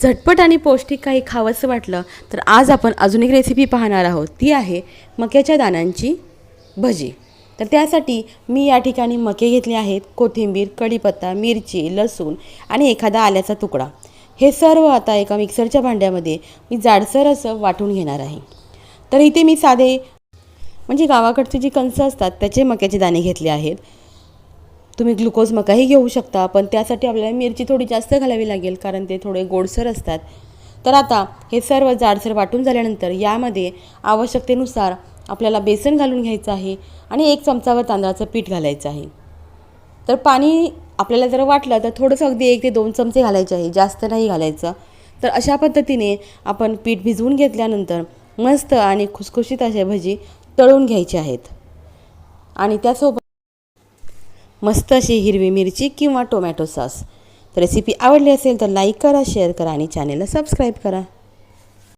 झटपट आणि पौष्टिक काही खावंसं वाटलं तर आज आपण अजून एक रेसिपी पाहणार आहोत. ती आहे मक्याच्या दाण्यांची भजी. तर त्यासाठी मी या ठिकाणी मके घेतले आहेत, कोथिंबीर, कढीपत्ता, मिरची, लसूण आणि एखादा आल्याचा तुकडा. हे सर्व आता एका मिक्सरच्या भांड्यामध्ये मी जाडसर असं वाटून घेणार आहे. तर इथे मी साधे म्हणजे गावाकडची जी कणसं असतात त्याचे मक्याचे दाणे घेतले आहेत. तुम्ही ग्लुकोज मकाही घेऊ शकता, पण त्यासाठी आपल्याला मिरची थोडी जास्त घालावी लागेल कारण ते थोडे गोडसर असतात. तर आता हे सर्व जाडसर वाटून झाल्यानंतर यामध्ये आवश्यकतेनुसार आपल्याला बेसन घालून घ्यायचं आहे आणि 1 चमचावर तांदळाचं पीठ घालायचं आहे. तर पाणी आपल्याला जर वाटलं तर थोडंसं अगदी 1 ते 2 चमचे घालायचे आहे, जास्त नाही घालायचं. तर अशा पद्धतीने आपण पीठ भिजवून घेतल्यानंतर मस्त आणि खुसखुशीत असे भजी तळून घ्यायचे आहेत. आणि त्यासोबत मस्त अशी हिरवी मिरची किंवा टोमॅटो सॉस. तर रेसिपी आवडली असेल तर लाईक करा, शेअर करा आणि चॅनेलला सबस्क्राईब करा.